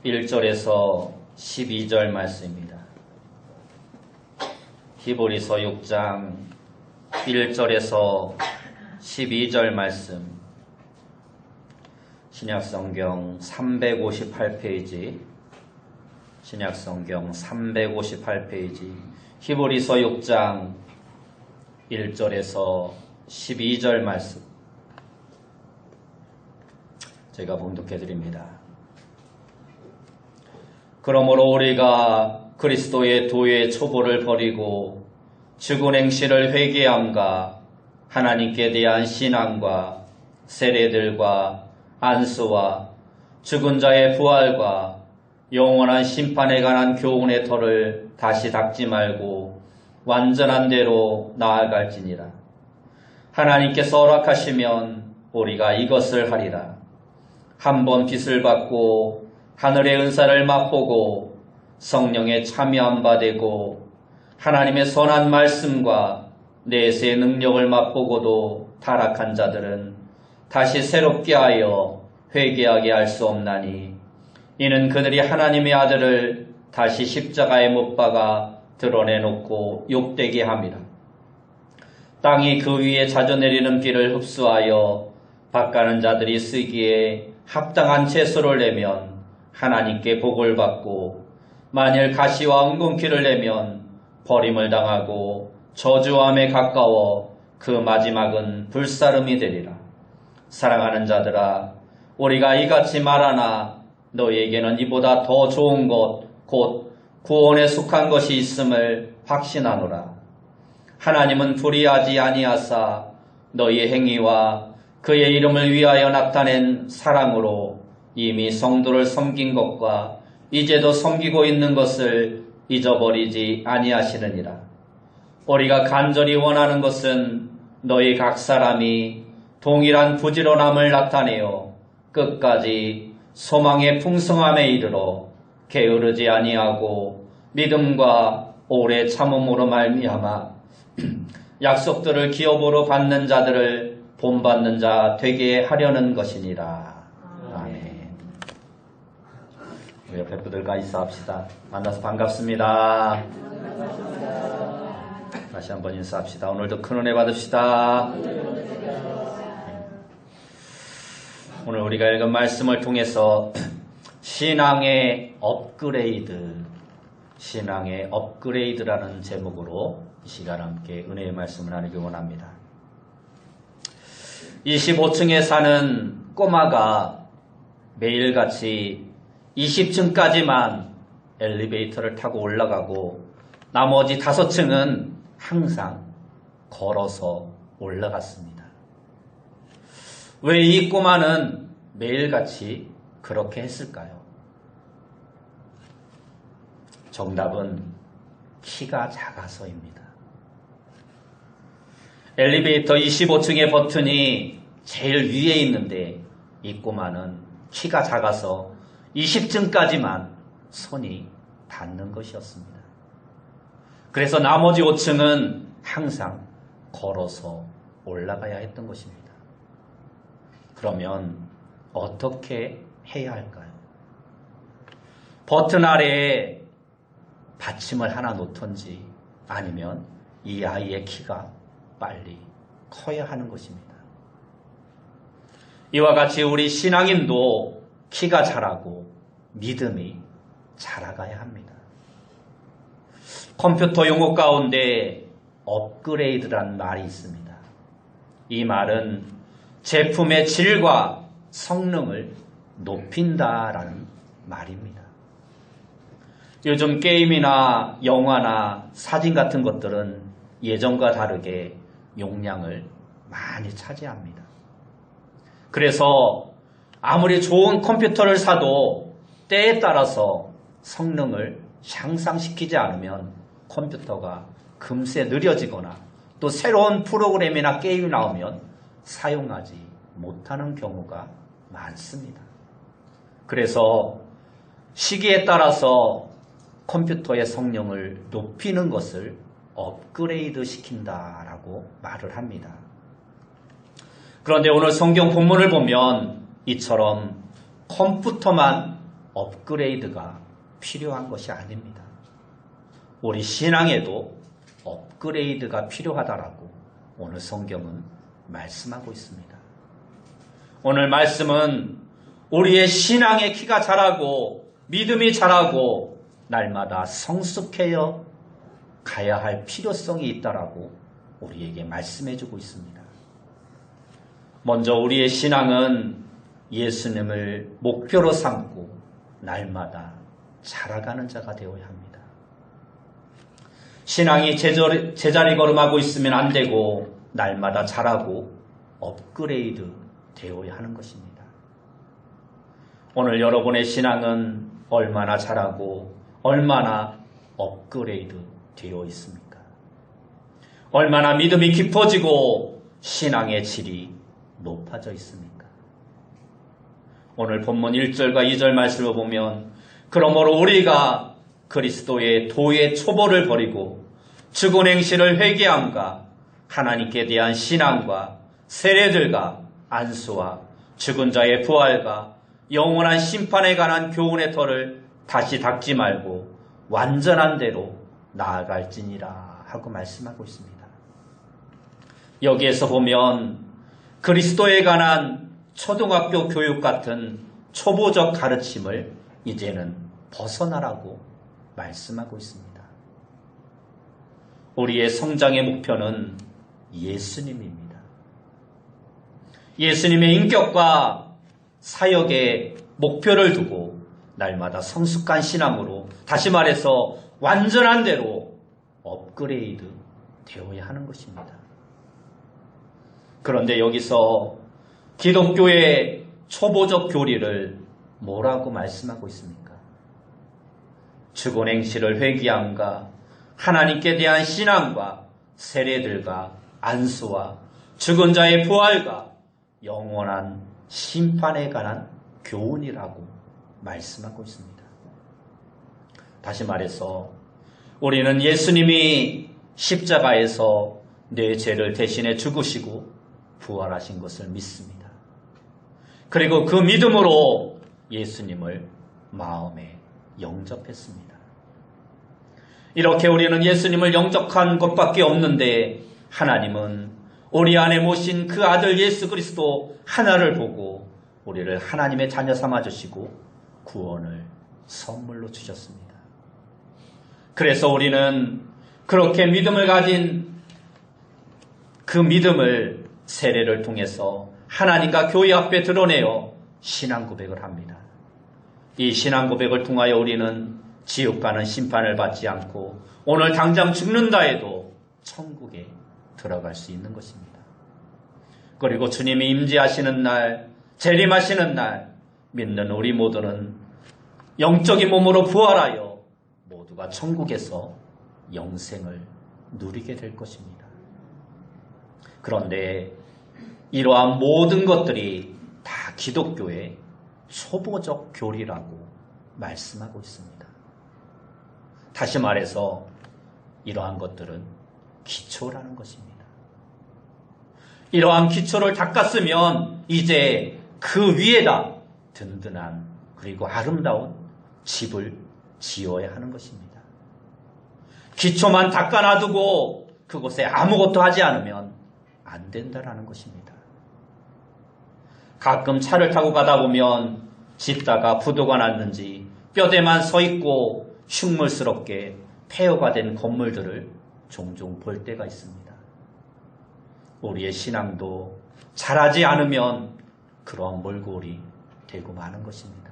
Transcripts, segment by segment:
1절에서 12절 말씀입니다. 히브리서 6장 1절에서 12절 말씀, 신약성경 358페이지, 신약성경 358페이지, 히브리서 6장 1절에서 12절 말씀 제가 봉독해 드립니다. 그러므로 우리가 그리스도의 도의 초보를 버리고 죽은 행실을 회개함과 하나님께 대한 신앙과 세례들과 안수와 죽은 자의 부활과 영원한 심판에 관한 교훈의 터를 다시 닦지 말고 완전한 대로 나아갈지니라. 하나님께서 허락하시면 우리가 이것을 하리라. 한번 빚을 받고 하늘의 은사를 맛보고 성령의 참여한 바 되고 하나님의 선한 말씀과 내세의 능력을 맛보고도 타락한 자들은 다시 새롭게 하여 회개하게 할 수 없나니, 이는 그들이 하나님의 아들을 다시 십자가에 못 박아 드러내놓고 욕되게 함이라. 땅이 그 위에 자주내리는 비를 흡수하여 밭가는 자들이 쓰기에 합당한 채소를 내면 하나님께 복을 받고, 만일 가시와 엉겅퀴를 내면 버림을 당하고 저주함에 가까워 그 마지막은 불사름이 되리라. 사랑하는 자들아, 우리가 이같이 말하나 너희에게는 이보다 더 좋은 것, 곧 구원에 속한 것이 있음을 확신하노라. 하나님은 불의하지 아니하사 너희의 행위와 그의 이름을 위하여 나타낸 사랑으로 이미 성도를 섬긴 것과 이제도 섬기고 있는 것을 잊어버리지 아니하시느니라. 우리가 간절히 원하는 것은 너희 각 사람이 동일한 부지런함을 나타내어 끝까지 소망의 풍성함에 이르러 게으르지 아니하고 믿음과 오래 참음으로 말미암아 약속들을 기업으로 받는 자들을 본받는 자 되게 하려는 것이니라. 아멘. 우리 옆에 분들과 인사합시다. 만나서 반갑습니다. 다시 한번 인사합시다. 오늘도 큰 은혜 받읍시다. 오늘 우리가 읽은 말씀을 통해서 신앙의 업그레이드라는 제목으로 이 시간 함께 은혜의 말씀을 나누기 원합니다. 25층에 사는 꼬마가 매일같이 20층까지만 엘리베이터를 타고 올라가고 나머지 5층은 항상 걸어서 올라갔습니다. 왜 이 꼬마는 매일같이 그렇게 했을까요? 정답은 키가 작아서입니다. 엘리베이터 25층의 버튼이 제일 위에 있는데 이 꼬마는 키가 작아서 20층까지만 손이 닿는 것이었습니다. 그래서 나머지 5층은 항상 걸어서 올라가야 했던 것입니다. 그러면 어떻게 해야 할까요? 버튼 아래에 받침을 하나 놓던지 아니면 이 아이의 키가 빨리 커야 하는 것입니다. 이와 같이 우리 신앙인도 키가 자라고 믿음이 자라가야 합니다. 컴퓨터 용어 가운데 업그레이드란 말이 있습니다. 이 말은 제품의 질과 성능을 높인다라는 말입니다. 요즘 게임이나 영화나 사진 같은 것들은 예전과 다르게 용량을 많이 차지합니다. 그래서 아무리 좋은 컴퓨터를 사도 때에 따라서 성능을 향상시키지 않으면 컴퓨터가 금세 느려지거나 또 새로운 프로그램이나 게임이 나오면 사용하지 못하는 경우가 많습니다. 그래서 시기에 따라서 컴퓨터의 성능을 높이는 것을 업그레이드 시킨다라고 말을 합니다. 그런데 오늘 성경 본문을 보면 이처럼 컴퓨터만 업그레이드가 필요한 것이 아닙니다. 우리 신앙에도 업그레이드가 필요하다라고 오늘 성경은 말씀하고 있습니다. 오늘 말씀은 우리의 신앙의 키가 자라고 믿음이 자라고 날마다 성숙해져 가야 할 필요성이 있다라고 우리에게 말씀해주고 있습니다. 먼저 우리의 신앙은 예수님을 목표로 삼고 날마다 자라가는 자가 되어야 합니다. 신앙이 제자리 걸음하고 있으면 안 되고 날마다 자라고 업그레이드 되어야 하는 것입니다. 오늘 여러분의 신앙은 얼마나 자라고 얼마나 업그레이드 되어 있습니까? 얼마나 믿음이 깊어지고 신앙의 질이 높아져 있습니까? 오늘 본문 1절과 2절 말씀을 보면 그러므로 우리가 그리스도의 도의 초보를 버리고 죽은 행실을 회개함과 하나님께 대한 신앙과 세례들과 안수와 죽은 자의 부활과 영원한 심판에 관한 교훈의 터를 다시 닦지 말고 완전한 대로 나아갈지니라 하고 말씀하고 있습니다. 여기에서 보면 그리스도에 관한 초등학교 교육 같은 초보적 가르침을 이제는 벗어나라고 말씀하고 있습니다. 우리의 성장의 목표는 예수님입니다. 예수님의 인격과 사역의 목표를 두고 날마다 성숙한 신앙으로, 다시 말해서 완전한 대로 업그레이드 되어야 하는 것입니다. 그런데 여기서 기독교의 초보적 교리를 뭐라고 말씀하고 있습니까? 죽은 행실을 회개함과 하나님께 대한 신앙과 세례들과 안수와 죽은 자의 부활과 영원한 심판에 관한 교훈이라고 말씀하고 있습니다. 다시 말해서 우리는 예수님이 십자가에서 내 죄를 대신해 죽으시고 부활하신 것을 믿습니다. 그리고 그 믿음으로 예수님을 마음에 영접했습니다. 이렇게 우리는 예수님을 영접한 것밖에 없는데 하나님은 우리 안에 모신 그 아들 예수 그리스도 하나를 보고 우리를 하나님의 자녀 삼아주시고 구원을 선물로 주셨습니다. 그래서 우리는 그렇게 믿음을 가진 그 믿음을 세례를 통해서 하나님과 교회 앞에 드러내어 신앙 고백을 합니다. 이 신앙 고백을 통하여 우리는 지옥 가는 심판을 받지 않고 오늘 당장 죽는다 해도 천국에 들어갈 수 있는 것입니다. 그리고 주님이 임재하시는 날, 재림하시는 날 믿는 우리 모두는 영적인 몸으로 부활하여 모두가 천국에서 영생을 누리게 될 것입니다. 그런데 이러한 모든 것들이 다 기독교의 초보적 교리라고 말씀하고 있습니다. 다시 말해서 이러한 것들은 기초라는 것입니다. 이러한 기초를 닦았으면 이제 그 위에다 든든한 그리고 아름다운 집을 지어야 하는 것입니다. 기초만 닦아놔두고 그곳에 아무것도 하지 않으면 안 된다라는 것입니다. 가끔 차를 타고 가다 보면 짓다가 부도가 났는지 뼈대만 서 있고 흉물스럽게 폐허가 된 건물들을 종종 볼 때가 있습니다. 우리의 신앙도 자라지 않으면 그러한 몰골이 되고 마는 것입니다.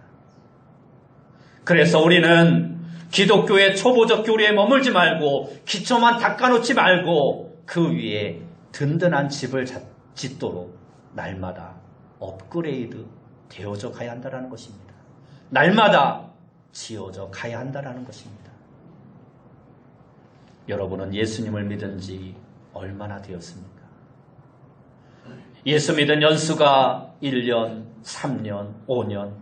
그래서 우리는 기독교의 초보적 교리에 머물지 말고 기초만 닦아놓지 말고 그 위에 든든한 집을 짓도록 날마다 업그레이드 되어져 가야 한다는 것입니다. 날마다 지어져 가야 한다는 것입니다. 여러분은 예수님을 믿은 지 얼마나 되었습니까? 예수 믿은 연수가 1년, 3년, 5년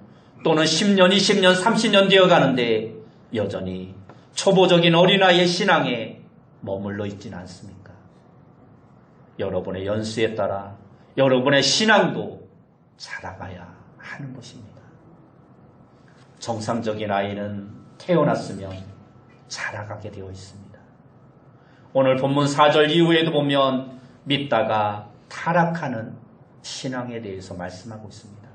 또는 10년, 20년, 30년 되어 가는데 여전히 초보적인 어린아이의 신앙에 머물러 있지는 않습니까? 여러분의 연수에 따라 여러분의 신앙도 자라가야 하는 것입니다. 정상적인 아이는 태어났으면 자라가게 되어 있습니다. 오늘 본문 4절 이후에도 보면 믿다가 타락하는 신앙에 대해서 말씀하고 있습니다.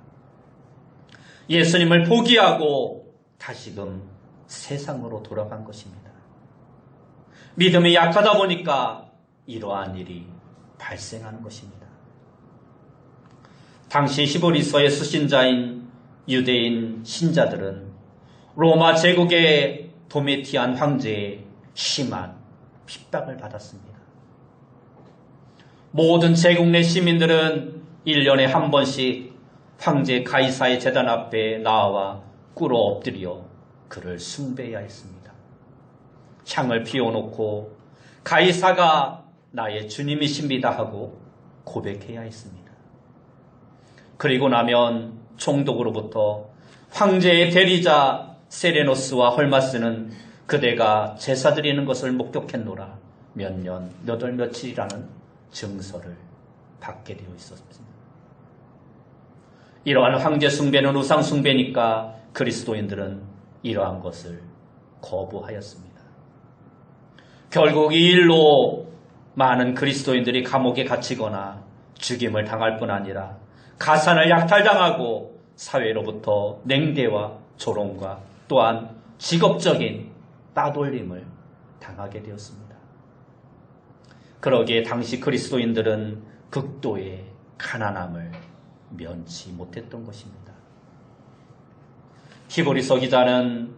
예수님을 포기하고 다시금 세상으로 돌아간 것입니다. 믿음이 약하다 보니까 이러한 일이 발생하는 것입니다. 당시 히브리서의 수신자인 유대인 신자들은 로마 제국의 도메티안 황제의 심한 핍박을 받았습니다. 모든 제국 내 시민들은 1년에 한 번씩 황제 가이사의 제단 앞에 나와 꿇어 엎드려 그를 숭배해야 했습니다. 향을 피워놓고 가이사가 나의 주님이십니다 하고 고백해야 했습니다. 그리고 나면 총독으로부터 황제의 대리자 세레노스와 헐마스는 그대가 제사 드리는 것을 목격했노라 몇 년, 몇 월, 며칠이라는 증서를 받게 되어 있었습니다. 이러한 황제 숭배는 우상 숭배니까 그리스도인들은 이러한 것을 거부하였습니다. 결국 이 일로 많은 그리스도인들이 감옥에 갇히거나 죽임을 당할 뿐 아니라 가산을 약탈당하고 사회로부터 냉대와 조롱과 또한 직업적인 따돌림을 당하게 되었습니다. 그러기에 당시 그리스도인들은 극도의 가난함을 면치 못했던 것입니다. 히브리서 기자는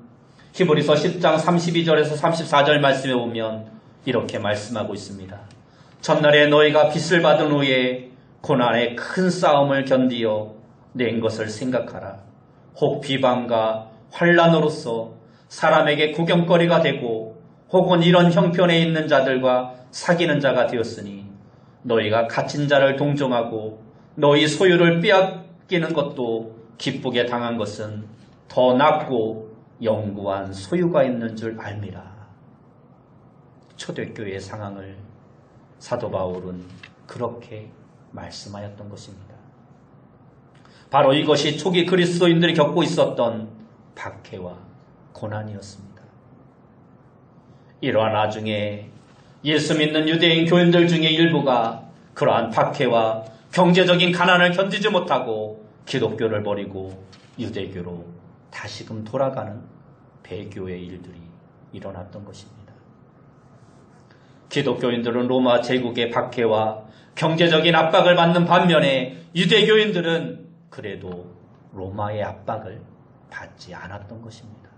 히브리서 10장 32절에서 34절 말씀에 보면 이렇게 말씀하고 있습니다. 전날에 너희가 빚을 받은 후에 고난의 큰 싸움을 견디어 낸 것을 생각하라. 혹 비방과 환란으로서 사람에게 구경거리가 되고 혹은 이런 형편에 있는 자들과 사귀는 자가 되었으니 너희가 갇힌 자를 동정하고 너희 소유를 빼앗기는 것도 기쁘게 당한 것은 더 낫고 영구한 소유가 있는 줄 알미라. 초대교회의 상황을 사도 바울은 그렇게 말씀하였던 것입니다. 바로 이것이 초기 그리스도인들이 겪고 있었던 박해와 고난이었습니다. 이러한 와중에 예수 믿는 유대인 교인들 중에 일부가 그러한 박해와 경제적인 가난을 견디지 못하고 기독교를 버리고 유대교로 다시금 돌아가는 배교의 일들이 일어났던 것입니다. 기독교인들은 로마 제국의 박해와 경제적인 압박을 받는 반면에 유대교인들은 그래도 로마의 압박을 받지 않았던 것입니다.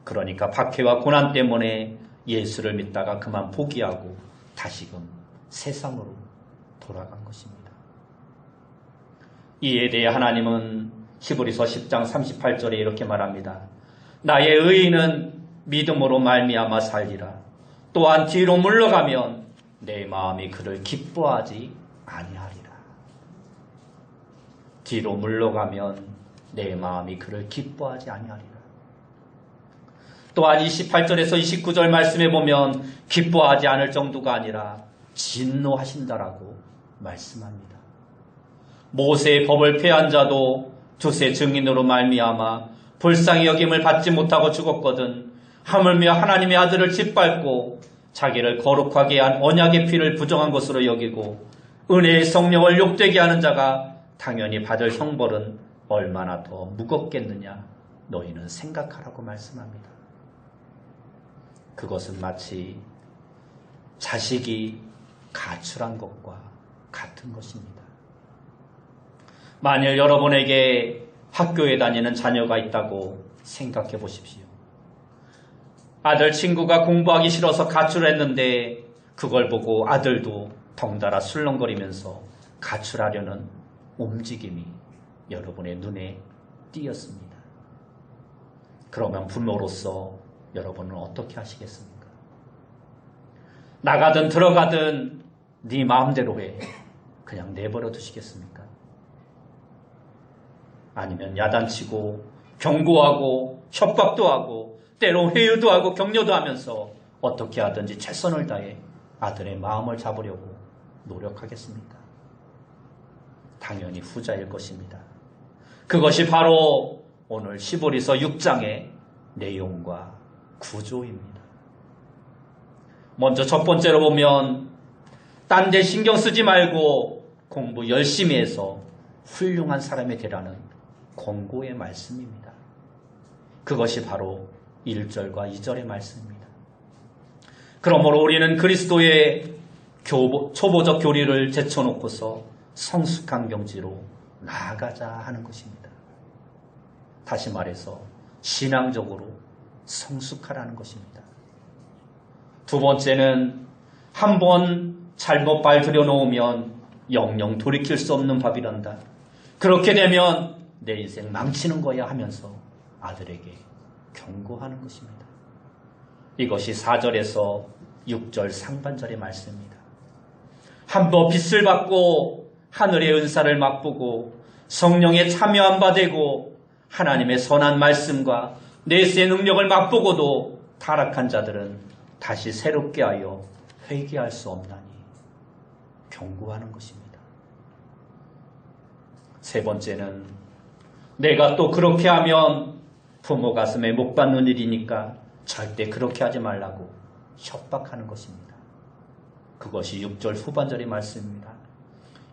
그러니까 박해와 고난 때문에 예수를 믿다가 그만 포기하고 다시금 세상으로 돌아간 것입니다. 이에 대해 하나님은 히브리서 10장 38절에 이렇게 말합니다. 나의 의인은 믿음으로 말미암아 살리라. 또한 뒤로 물러가면 내 마음이 그를 기뻐하지 아니하리라. 뒤로 물러가면 내 마음이 그를 기뻐하지 아니하리라. 또한 28절에서 29절 말씀에 보면 기뻐하지 않을 정도가 아니라 진노하신다라고 말씀합니다. 모세의 법을 폐한 자도 두세 증인으로 말미암아 불쌍히 여김을 받지 못하고 죽었거든 하물며 하나님의 아들을 짓밟고 자기를 거룩하게 한 언약의 피를 부정한 것으로 여기고 은혜의 성령을 욕되게 하는 자가 당연히 받을 형벌은 얼마나 더 무겁겠느냐 너희는 생각하라고 말씀합니다. 그것은 마치 자식이 가출한 것과 같은 것입니다. 만일 여러분에게 학교에 다니는 자녀가 있다고 생각해 보십시오. 아들 친구가 공부하기 싫어서 가출했는데 그걸 보고 아들도 덩달아 술렁거리면서 가출하려는 움직임이 여러분의 눈에 띄었습니다. 그러면 부모로서 여러분은 어떻게 하시겠습니까? 나가든 들어가든 네 마음대로 해. 그냥 내버려 두시겠습니까? 아니면 야단치고 경고하고 협박도 하고 때로 회유도 하고 격려도 하면서 어떻게 하든지 최선을 다해 아들의 마음을 잡으려고 노력하겠습니까? 당연히 후자일 것입니다. 그것이 바로 오늘 시보리서 6장의 내용과 구조입니다. 먼저 첫 번째로 보면 딴 데 신경 쓰지 말고 공부 열심히 해서 훌륭한 사람이 되라는 권고의 말씀입니다. 그것이 바로 1절과 2절의 말씀입니다. 그러므로 우리는 그리스도의 초보적 교리를 제쳐놓고서 성숙한 경지로 나아가자 하는 것입니다. 다시 말해서 신앙적으로 성숙하라는 것입니다. 두 번째는 한번 잘못 발 들여놓으면 영영 돌이킬 수 없는 밥이란다. 그렇게 되면 내 인생 망치는 거야 하면서 아들에게 경고하는 것입니다. 이것이 4절에서 6절 상반절의 말씀입니다. 한번 빚을 받고 하늘의 은사를 맛보고 성령에 참여한 바 되고 하나님의 선한 말씀과 내세의 능력을 맛보고도 타락한 자들은 다시 새롭게 하여 회개할 수 없나니 경고하는 것입니다. 세 번째는 내가 또 그렇게 하면 부모 가슴에 못 박는 일이니까 절대 그렇게 하지 말라고 협박하는 것입니다. 그것이 6절 후반절의 말씀입니다.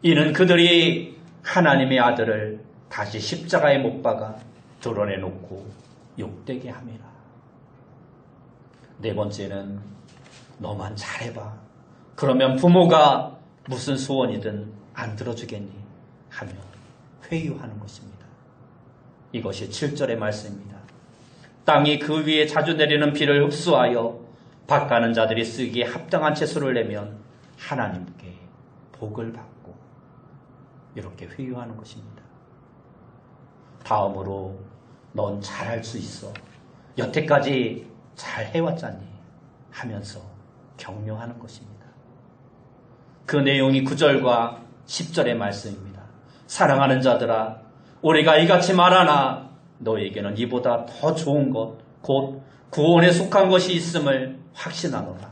이는 그들이 하나님의 아들을 다시 십자가에 못 박아 드러내놓고 욕되게 함이라. 네 번째는 너만 잘해봐. 그러면 부모가 무슨 소원이든 안 들어주겠니? 하며 회유하는 것입니다. 이것이 7절의 말씀입니다. 땅이 그 위에 자주 내리는 비를 흡수하여 밭가는 자들이 쓰기에 합당한 채소를 내면 하나님께 복을 받고 이렇게 회유하는 것입니다. 다음으로 넌 잘할 수 있어. 여태까지 잘 해왔잖니 하면서 격려하는 것입니다. 그 내용이 9절과 10절의 말씀입니다. 사랑하는 자들아, 우리가 이같이 말하나 너에게는 이보다 더 좋은 것, 곧 구원에 속한 것이 있음을 확신하노라.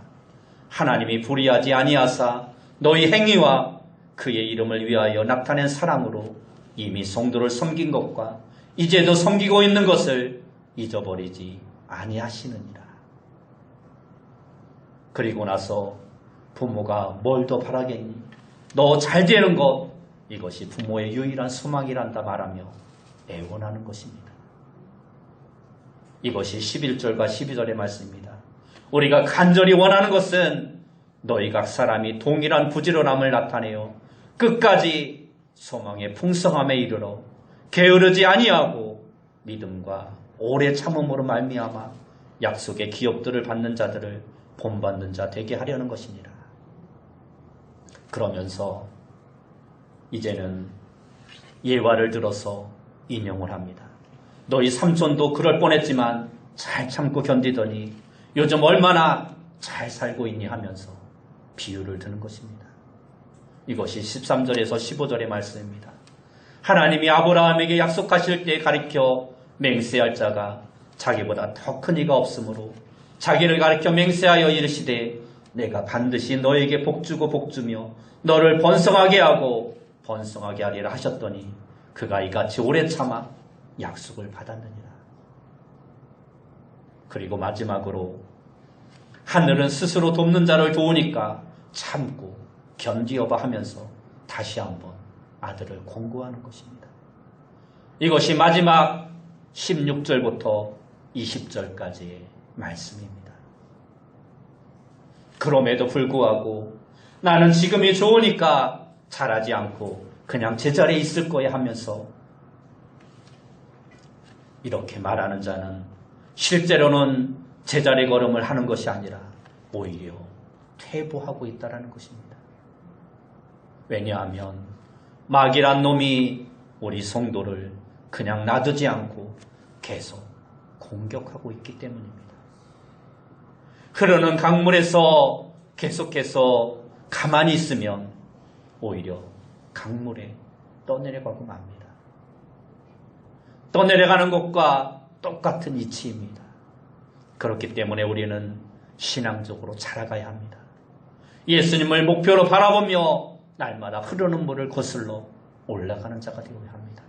하나님이 불의하지 아니하사 너희 행위와 그의 이름을 위하여 나타낸 사랑으로 이미 성도를 섬긴 것과 이제도 섬기고 있는 것을 잊어버리지 아니하시느니라. 그리고 나서 부모가 뭘 더 바라겠니? 너 잘 되는 것, 이것이 부모의 유일한 소망이란다 말하며 애원하는 것입니다. 이것이 11절과 12절의 말씀입니다. 우리가 간절히 원하는 것은 너희 각 사람이 동일한 부지런함을 나타내어 끝까지 소망의 풍성함에 이르러 게으르지 아니하고 믿음과 오래 참음으로 말미암아 약속의 기업들을 받는 자들을 본받는 자 되게 하려는 것이니라. 그러면서 이제는 예화를 들어서 인용을 합니다. 너희 삼촌도 그럴 뻔했지만 잘 참고 견디더니 요즘 얼마나 잘 살고 있니 하면서 비유를 드는 것입니다. 이것이 13절에서 15절의 말씀입니다. 하나님이 아브라함에게 약속하실 때 가리켜 맹세할 자가 자기보다 더 큰 이가 없으므로 자기를 가리켜 맹세하여 이르시되 내가 반드시 너에게 복주고 복주며 너를 번성하게 하고 번성하게 하리라 하셨더니 그가 이같이 오래 참아 약속을 받았느니라. 그리고 마지막으로 하늘은 스스로 돕는 자를 도우니까 참고 견디어봐 하면서 다시 한번 아들을 권고하는 것입니다. 이것이 마지막 16절부터 20절까지의 말씀입니다. 그럼에도 불구하고 나는 지금이 좋으니까 잘하지 않고 그냥 제자리에 있을 거야 하면서 이렇게 말하는 자는 실제로는 제자리 걸음을 하는 것이 아니라 오히려 퇴보하고 있다는 것입니다. 왜냐하면 마귀란 놈이 우리 성도를 그냥 놔두지 않고 계속 공격하고 있기 때문입니다. 흐르는 강물에서 계속해서 가만히 있으면 오히려 강물에 떠내려가고 맙니다. 떠내려가는 것과 똑같은 이치입니다. 그렇기 때문에 우리는 신앙적으로 자라가야 합니다. 예수님을 목표로 바라보며 날마다 흐르는 물을 거슬러 올라가는 자가 되어야 합니다.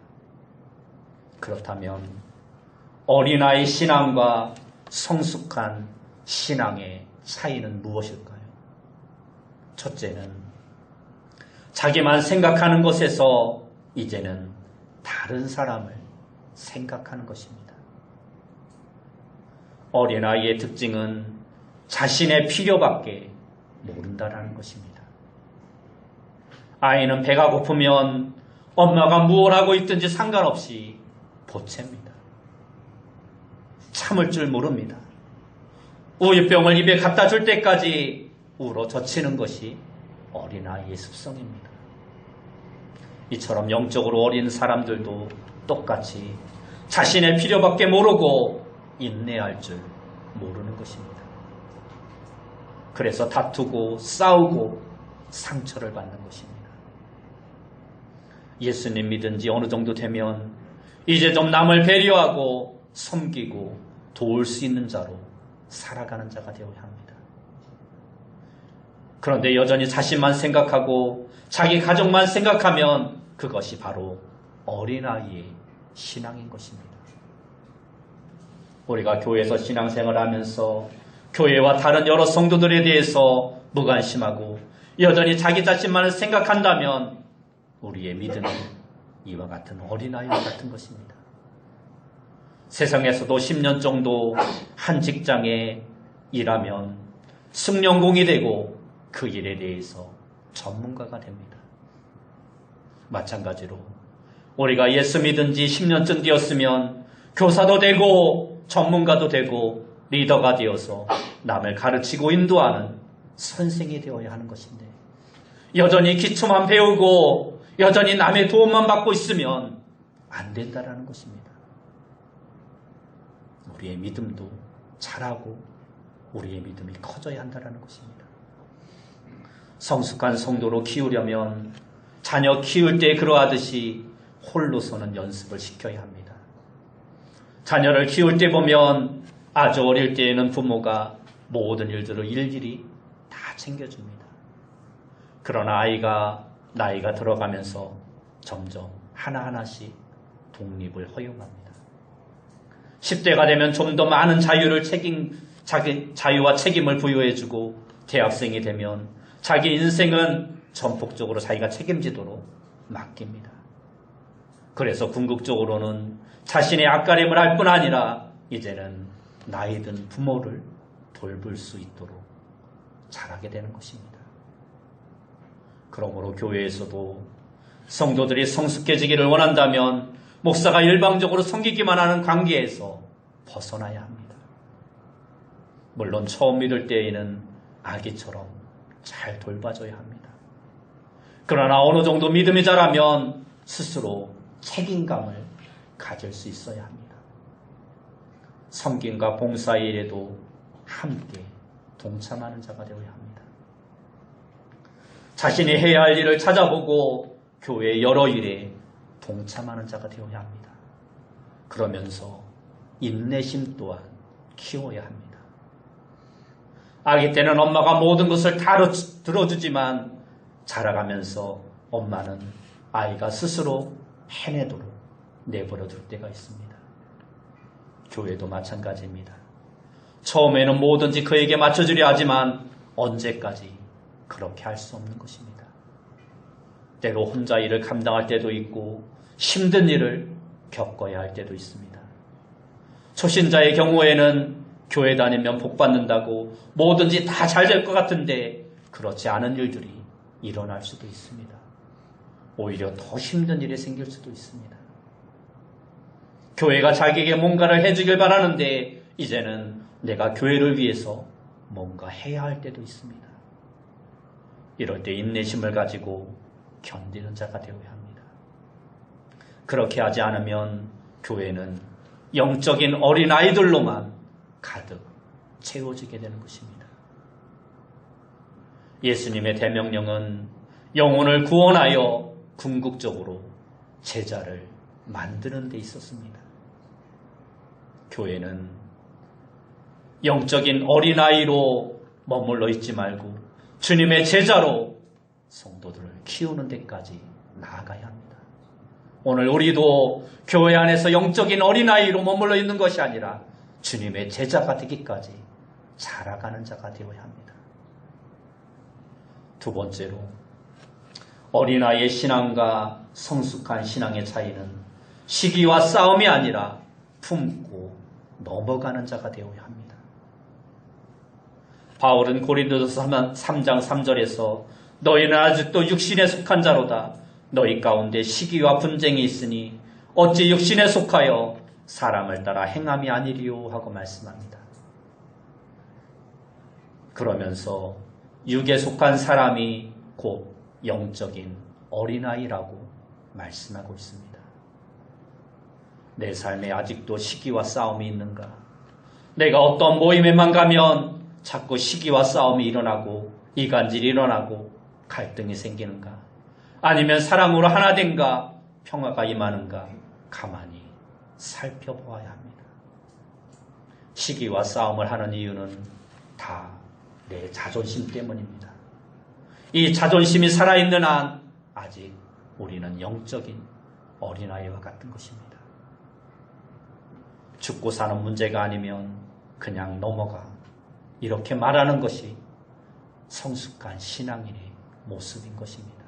그렇다면 어린아이 신앙과 성숙한 신앙의 차이는 무엇일까요? 첫째는 자기만 생각하는 것에서 이제는 다른 사람을 생각하는 것입니다. 어린아이의 특징은 자신의 필요밖에 모른다라는 것입니다. 아이는 배가 고프면 엄마가 무엇 하고 있든지 상관없이 보챕니다. 참을 줄 모릅니다. 우유병을 입에 갖다 줄 때까지 울어 젖히는 것이 어린아이의 습성입니다. 이처럼 영적으로 어린 사람들도 똑같이 자신의 필요밖에 모르고 인내할 줄 모르는 것입니다. 그래서 다투고 싸우고 상처를 받는 것입니다. 예수님 믿은 지 어느 정도 되면 이제 좀 남을 배려하고 섬기고 도울 수 있는 자로 살아가는 자가 되어야 합니다. 그런데 여전히 자신만 생각하고 자기 가족만 생각하면 그것이 바로 어린아이의 신앙인 것입니다. 우리가 교회에서 신앙생활을 하면서 교회와 다른 여러 성도들에 대해서 무관심하고 여전히 자기 자신만을 생각한다면 우리의 믿음은 이와 같은 어린아이와 같은 것입니다. 세상에서도 10년 정도 한 직장에 일하면 승용공이 되고 그 일에 대해서 전문가가 됩니다. 마찬가지로 우리가 예수 믿은 지 10년쯤 되었으면 교사도 되고 전문가도 되고 리더가 되어서 남을 가르치고 인도하는 선생이 되어야 하는 것인데 여전히 기초만 배우고 여전히 남의 도움만 받고 있으면 안 된다라는 것입니다. 우리의 믿음도 자라고 우리의 믿음이 커져야 한다는 것입니다. 성숙한 성도로 키우려면 자녀 키울 때 그러하듯이 홀로서는 연습을 시켜야 합니다. 자녀를 키울 때 보면 아주 어릴 때에는 부모가 모든 일들을 일일이 다 챙겨줍니다. 그러나 아이가 나이가 들어가면서 점점 하나하나씩 독립을 허용합니다. 10대가 되면 좀 더 많은 자유와 책임을 부여해주고 대학생이 되면 자기 인생은 전폭적으로 자기가 책임지도록 맡깁니다. 그래서 궁극적으로는 자신의 앞가림을 할 뿐 아니라 이제는 나이 든 부모를 돌볼 수 있도록 자라게 되는 것입니다. 그러므로 교회에서도 성도들이 성숙해지기를 원한다면 목사가 일방적으로 섬기기만 하는 관계에서 벗어나야 합니다. 물론 처음 믿을 때에는 아기처럼 잘 돌봐줘야 합니다. 그러나 어느 정도 믿음이 자라면 스스로 책임감을 가질 수 있어야 합니다. 섬김과 봉사의 일에도 함께 동참하는 자가 되어야 합니다. 자신이 해야 할 일을 찾아보고 교회의 여러 일에 동참하는 자가 되어야 합니다. 그러면서 인내심 또한 키워야 합니다. 아기 때는 엄마가 모든 것을 다 들어주지만 자라가면서 엄마는 아이가 스스로 해내도록 내버려 둘 때가 있습니다. 교회도 마찬가지입니다. 처음에는 뭐든지 그에게 맞춰주려 하지만 언제까지 그렇게 할 수 없는 것입니다. 때로 혼자 일을 감당할 때도 있고 힘든 일을 겪어야 할 때도 있습니다. 초신자의 경우에는 교회 다니면 복 받는다고 뭐든지 다 잘 될 것 같은데 그렇지 않은 일들이 일어날 수도 있습니다. 오히려 더 힘든 일이 생길 수도 있습니다. 교회가 자기에게 뭔가를 해주길 바라는데 이제는 내가 교회를 위해서 뭔가 해야 할 때도 있습니다. 이럴 때 인내심을 가지고 견디는 자가 되어야 합니다. 그렇게 하지 않으면 교회는 영적인 어린아이들로만 가득 채워지게 되는 것입니다. 예수님의 대명령은 영혼을 구원하여 궁극적으로 제자를 만드는 데 있었습니다. 교회는 영적인 어린아이로 머물러 있지 말고 주님의 제자로 성도들을 키우는 데까지 나아가야 합니다. 오늘 우리도 교회 안에서 영적인 어린아이로 머물러 있는 것이 아니라 주님의 제자가 되기까지 자라가는 자가 되어야 합니다. 두 번째로, 어린아이의 신앙과 성숙한 신앙의 차이는 시기와 싸움이 아니라 품고 넘어가는 자가 되어야 합니다. 바울은 고린도서 3장 3절에서 너희는 아직도 육신에 속한 자로다. 너희 가운데 시기와 분쟁이 있으니 어찌 육신에 속하여 사람을 따라 행함이 아니리요 하고 말씀합니다. 그러면서 육에 속한 사람이 곧 영적인 어린아이라고 말씀하고 있습니다. 내 삶에 아직도 시기와 싸움이 있는가? 내가 어떤 모임에만 가면 자꾸 시기와 싸움이 일어나고 이간질이 일어나고 갈등이 생기는가? 아니면 사랑으로 하나 된가? 평화가 임하는가? 가만히 살펴보아야 합니다. 시기와 싸움을 하는 이유는 다 내 자존심 때문입니다. 이 자존심이 살아있는 한 아직 우리는 영적인 어린아이와 같은 것입니다. 죽고 사는 문제가 아니면 그냥 넘어가, 이렇게 말하는 것이 성숙한 신앙인의 모습인 것입니다.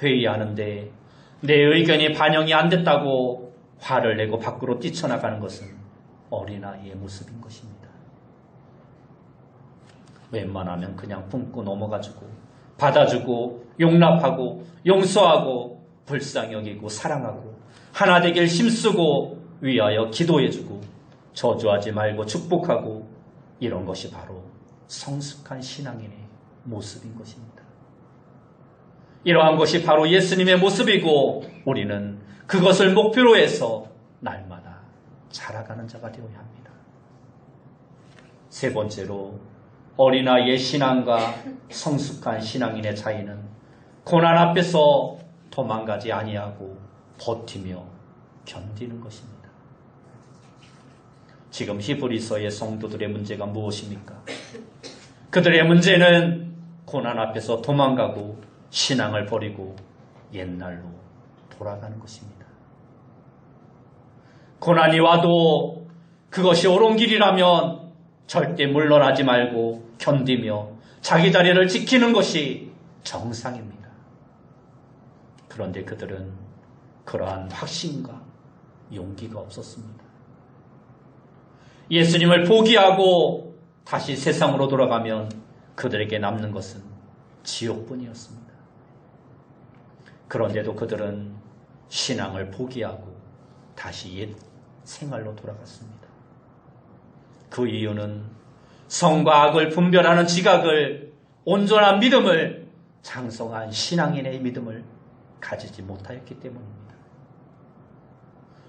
회의하는데 내 의견이 반영이 안 됐다고 화를 내고 밖으로 뛰쳐나가는 것은 어린아이의 모습인 것입니다. 웬만하면 그냥 품고 넘어가주고 받아주고 용납하고 용서하고 불쌍히 여기고 사랑하고 하나 되길 힘쓰고 위하여 기도해주고 저주하지 말고 축복하고, 이런 것이 바로 성숙한 신앙인의 모습인 것입니다. 이러한 것이 바로 예수님의 모습이고 우리는 그것을 목표로 해서 날마다 자라가는 자가 되어야 합니다. 세 번째로, 어린아이의 신앙과 성숙한 신앙인의 차이는 고난 앞에서 도망가지 아니하고 버티며 견디는 것입니다. 지금 히브리서의 성도들의 문제가 무엇입니까? 그들의 문제는 고난 앞에서 도망가고 신앙을 버리고 옛날로 돌아가는 것입니다. 고난이 와도 그것이 옳은 길이라면 절대 물러나지 말고 견디며 자기 자리를 지키는 것이 정상입니다. 그런데 그들은 그러한 확신과 용기가 없었습니다. 예수님을 포기하고 다시 세상으로 돌아가면 그들에게 남는 것은 지옥뿐이었습니다. 그런데도 그들은 신앙을 포기하고 다시 옛 생활로 돌아갔습니다. 그 이유는 성과 악을 분별하는 지각을, 온전한 믿음을, 장성한 신앙인의 믿음을 가지지 못하였기 때문입니다.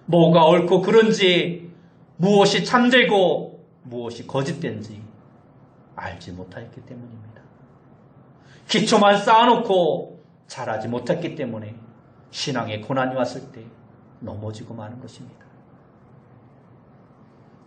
뭐가 옳고 그른지, 무엇이 참되고 무엇이 거짓된지 알지 못하였기 때문입니다. 기초만 쌓아놓고 잘하지 못했기 때문에 신앙에 고난이 왔을 때 넘어지고 마는 것입니다.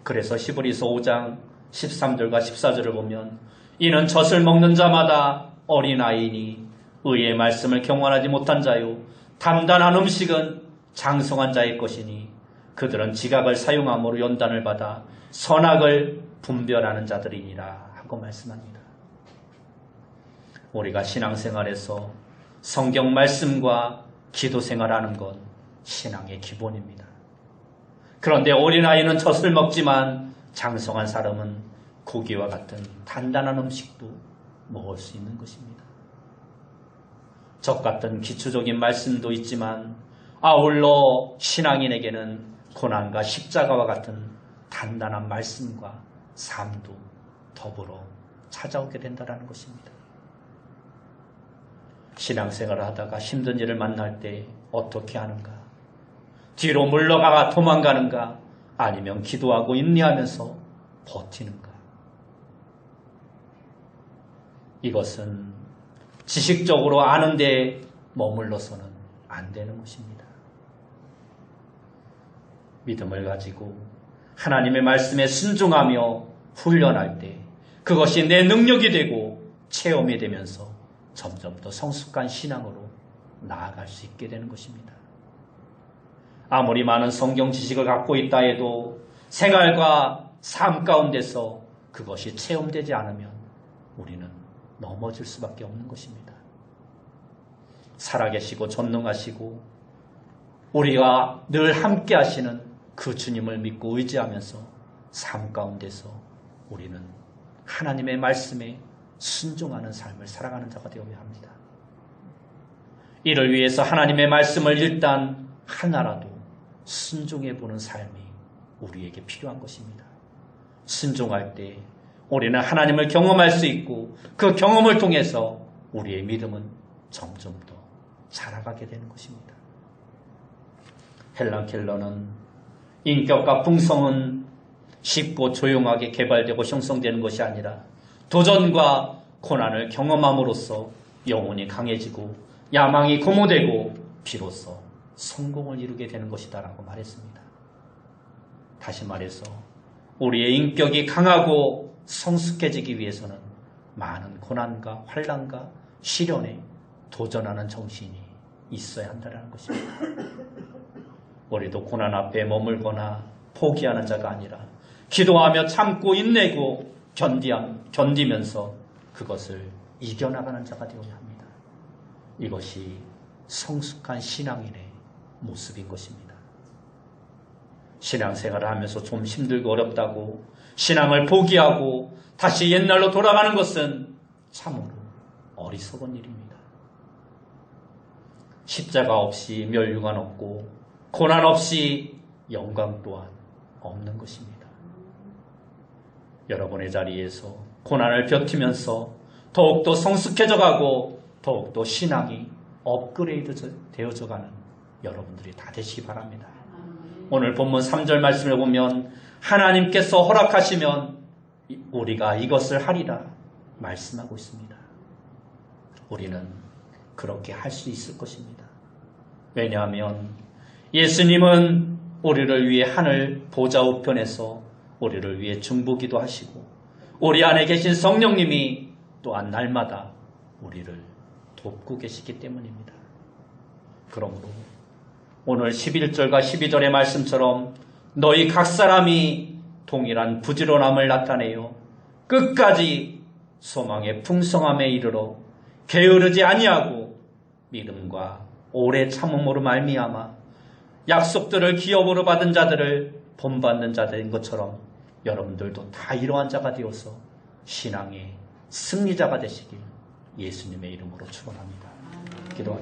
그래서 히브리서 5장 13절과 14절을 보면 이는 젖을 먹는 자마다 어린아이니 의의 말씀을 경원하지 못한 자요 단단한 음식은 장성한 자의 것이니 그들은 지각을 사용함으로 연단을 받아 선악을 분별하는 자들이니라 하고 말씀합니다. 우리가 신앙생활에서 성경 말씀과 기도 생활하는 것 신앙의 기본입니다. 그런데 어린아이는 젖을 먹지만 장성한 사람은 고기와 같은 단단한 음식도 먹을 수 있는 것입니다. 젖 같은 기초적인 말씀도 있지만 아울러 신앙인에게는 고난과 십자가와 같은 단단한 말씀과 삶도 더불어 찾아오게 된다는 것입니다. 신앙생활을 하다가 힘든 일을 만날 때 어떻게 하는가? 뒤로 물러가 도망가는가? 아니면 기도하고 인내하면서 버티는가? 이것은 지식적으로 아는데 머물러서는 안 되는 것입니다. 믿음을 가지고 하나님의 말씀에 순종하며 훈련할 때 그것이 내 능력이 되고 체험이 되면서 점점 더 성숙한 신앙으로 나아갈 수 있게 되는 것입니다. 아무리 많은 성경 지식을 갖고 있다 해도 생활과 삶 가운데서 그것이 체험되지 않으면 우리는 넘어질 수밖에 없는 것입니다. 살아계시고 전능하시고 우리와 늘 함께 하시는 그 주님을 믿고 의지하면서 삶 가운데서 우리는 하나님의 말씀에 순종하는 삶을 살아가는 자가 되어야 합니다. 이를 위해서 하나님의 말씀을 일단 하나라도 순종해 보는 삶이 우리에게 필요한 것입니다. 순종할 때 우리는 하나님을 경험할 수 있고 그 경험을 통해서 우리의 믿음은 점점 더 자라가게 되는 것입니다. 헬런 켈러는 인격과 풍성은 쉽고 조용하게 개발되고 형성되는 것이 아니라 도전과 고난을 경험함으로써 영혼이 강해지고 야망이 고무되고 비로소 성공을 이루게 되는 것이다 라고 말했습니다. 다시 말해서 우리의 인격이 강하고 성숙해지기 위해서는 많은 고난과 환난과 시련에 도전하는 정신이 있어야 한다는 것입니다. 우리도 고난 앞에 머물거나 포기하는 자가 아니라 기도하며 참고 인내고 견디면서 그것을 이겨나가는 자가 되어야 합니다. 이것이 성숙한 신앙인의 모습인 것입니다. 신앙생활을 하면서 좀 힘들고 어렵다고 신앙을 포기하고 다시 옛날로 돌아가는 것은 참으로 어리석은 일입니다. 십자가 없이 멸류관 없고 고난 없이 영광 또한 없는 것입니다. 여러분의 자리에서 고난을 버티면서 더욱더 성숙해져 가고 더욱더 신앙이 업그레이드 되어져가는 여러분들이 다 되시기 바랍니다. 오늘 본문 3절 말씀을 보면 하나님께서 허락하시면 우리가 이것을 하리라 말씀하고 있습니다. 우리는 그렇게 할 수 있을 것입니다. 왜냐하면 예수님은 우리를 위해 하늘 보좌 우편에서 우리를 위해 중보기도 하시고 우리 안에 계신 성령님이 또한 날마다 우리를 돕고 계시기 때문입니다. 그러므로 오늘 11절과 12절의 말씀처럼 너희 각 사람이 동일한 부지런함을 나타내어 끝까지 소망의 풍성함에 이르러 게으르지 아니하고 믿음과 오래 참음으로 말미암아 약속들을 기업으로 받은 자들을 본받는 자들인 것처럼 여러분들도 다 이러한 자가 되어서 신앙의 승리자가 되시길 예수님의 이름으로 축원합니다.